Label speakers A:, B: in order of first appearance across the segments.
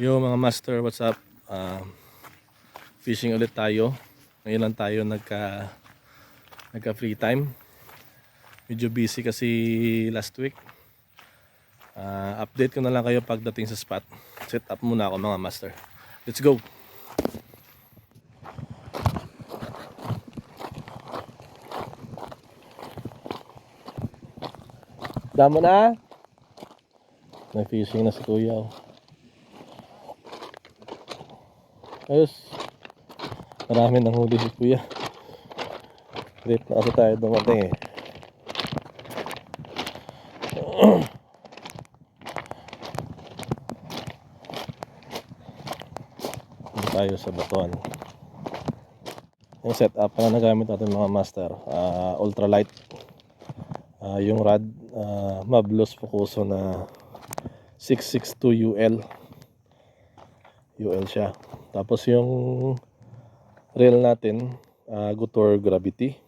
A: Yo mga master, what's up? Fishing ulit tayo. Ngayon lang tayo nagka free time. Medyo busy kasi last week. Update ko na lang kayo pagdating sa spot. Set up muna ako mga master. Let's go! Damo na! Nag-fishing na si kuya. Ayos! Marami nang huli si kuya. Late na kasi tayo dumating eh. Tayo sa batuan. Yung setup na nagamit natin mga master, ultralight. Yung rod, Mablos Focuso na 662 UL siya. Tapos yung reel natin, Gutor Gravity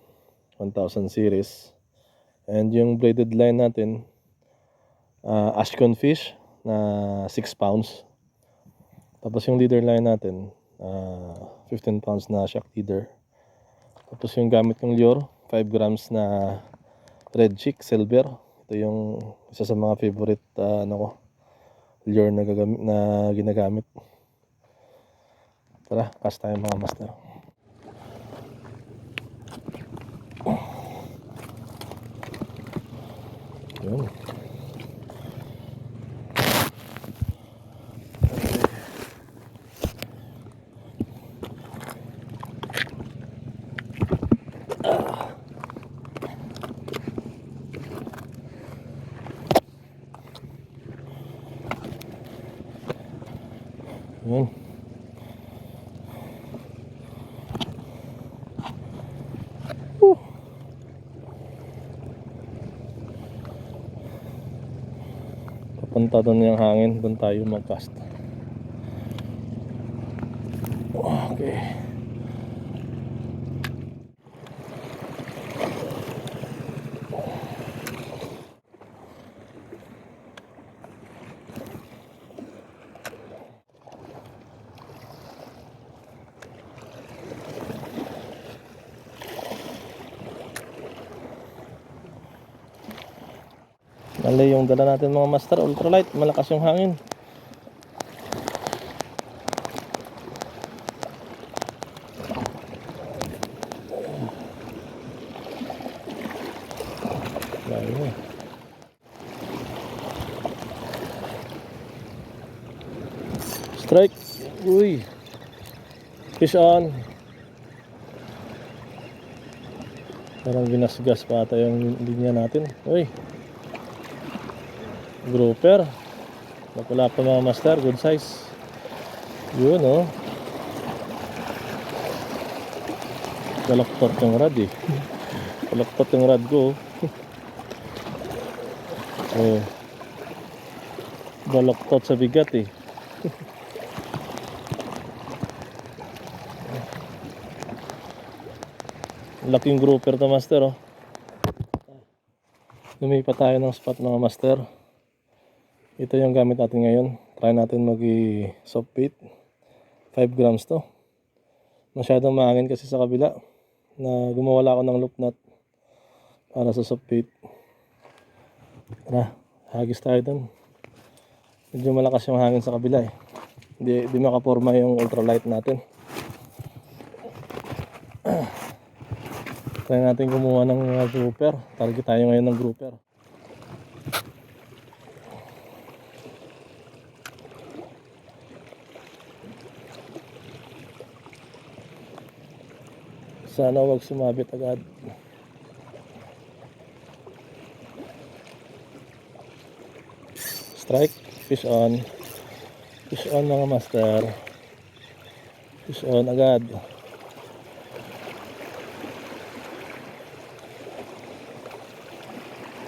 A: 1000 series. And yung braided line natin, Ashcon Fish na 6 pounds. Tapos yung leader line natin, 15 pounds na shock leader. Tapos yung gamit kong lure, 5 grams na Red Chick Silver. Ito yung isa sa mga favorite lure na ginagamit. Tara, cast tayo mga master. Yun. Yun. Papunta doon yung hangin, doon tayo mag-cast. Okay. Mali yung dala natin mga master, ultralight, malakas yung hangin. Layo. Strike. Uy. Fish on. Parang ginasgas pa ata yung linya natin. Uy. Grouper. Napula pa mga master, good size. Yun oh. Balaktot yung rod eh. Balaktot yung rod ko. Oh. Balaktot sa bigat eh. Laking grouper to master oh. Lumipat tayo ng spot mga master. Ito yung gamit natin ngayon. Try natin soft bait. 5 grams to. Masyadong mahangin kasi sa kabila na gumawala ako ng loop knot para sa soft bait. Tara, hagis tayo dun. Medyo malakas yung hangin sa kabila eh. Hindi makaporma yung ultralight natin. Try natin kumuha ng grouper. Target tayo ngayon ng grouper. Sana wag sumabit agad. Strike, fish on. Fish on mga master. Fish on agad.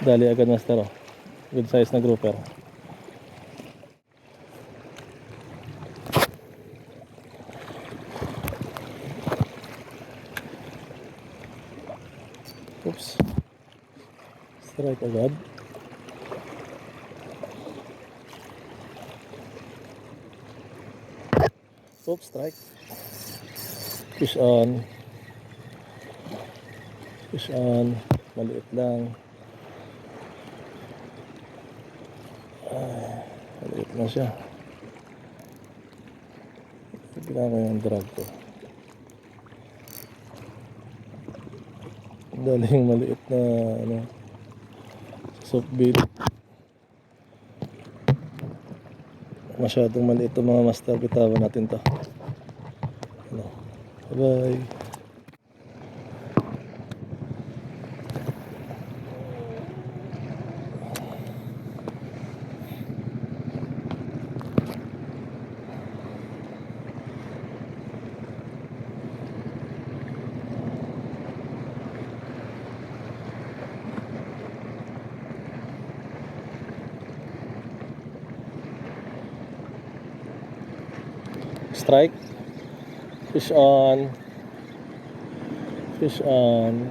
A: Dali agad master oh. Good size na grouper. Oops. Strike agad. Oops, strike. Fish on. Fish on. Maliit lang. Maliit na siya. Bigla ko yung drag ko. Daling maliit na ano, soft bait. Masyadong maliit itong mga master. Bitawan natin to. Ano. Bye. Strike. Fish on. Fish on.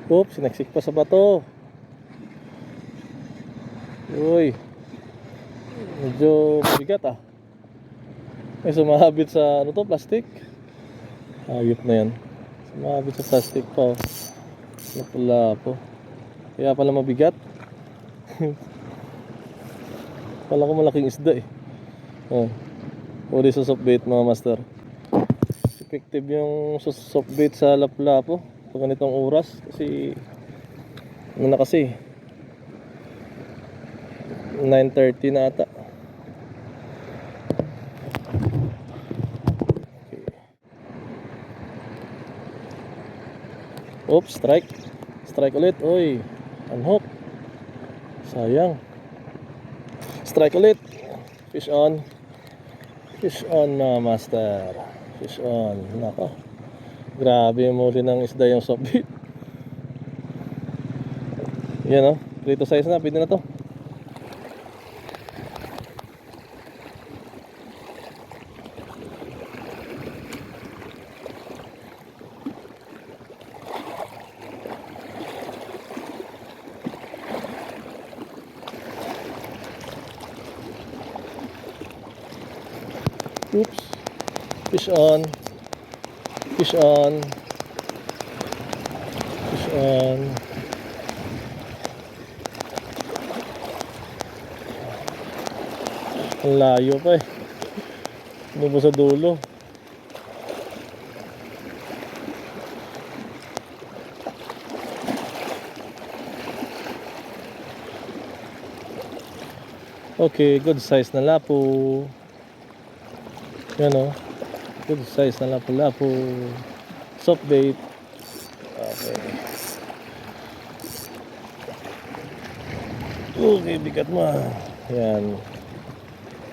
A: Oops, sinaksik pa sa bato. Uy. Medyo bigat ah. May sumahabit sa ano to, plastic. Hayop na yan. Sumahabit sa plastic pa. Lapo-lapo. Kaya pala mabigat. Pala ko malaking isda eh. Oh. Uli sa soft bait mga master. Effective yung soft bait sa lapu-lapo pag ganitong oras kasi ano na kasi 9:30 na ata. Okay. Oops, strike. Strike ulit. Oy, unhook. Sayang. Strike ulit. Fish on. Fish on mga master. Fish on. Nako. Grabe yung muli ng isda yung soft bait. Yan o. Prito size na. Pwede na to. Oops. Fish on. Fish on. Fish on. Ang layo pa eh. Ano ba sa dulo? Okay, good size na lapo. Yan o. Good size na lapo-lapo. Soft bait. Okay. Okay, bigat mo. Yan.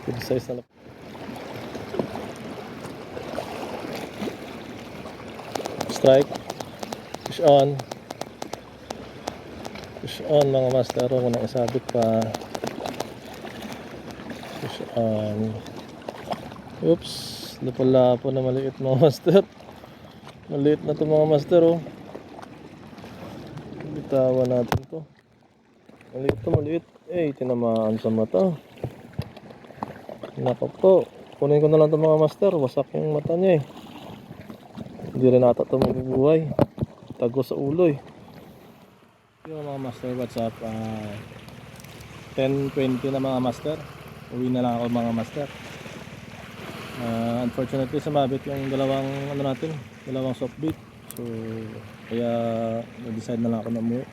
A: Good size na lapo. Strike. Fish on. Fish on mga master. Kung nang isabit pa. Fish on. Oops, lapo-lapo na maliit mga master. Maliit na to mga master oh. Bitawan natin to. Maliit to, maliit. Eh, tinamaan sa mata. Nako po. Kunin ko na lang to mga master. Wasak yung mata niya eh. Hindi rin ata to mabubuhay. Tago sa ulo eh. Yung mga master, what's up? 10:20 na mga master. Uwi na lang ako mga master. Unfortunately sumabit yung dalawang ano natin, dalawang soft bait. So kaya nag-decide na lang ako na umuwi.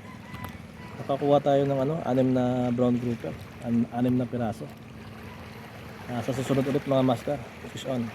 A: Nakakuha tayo ng ano, 6 na brown grouper, 6 na piraso. Sa susunod ulit mga master, fish on.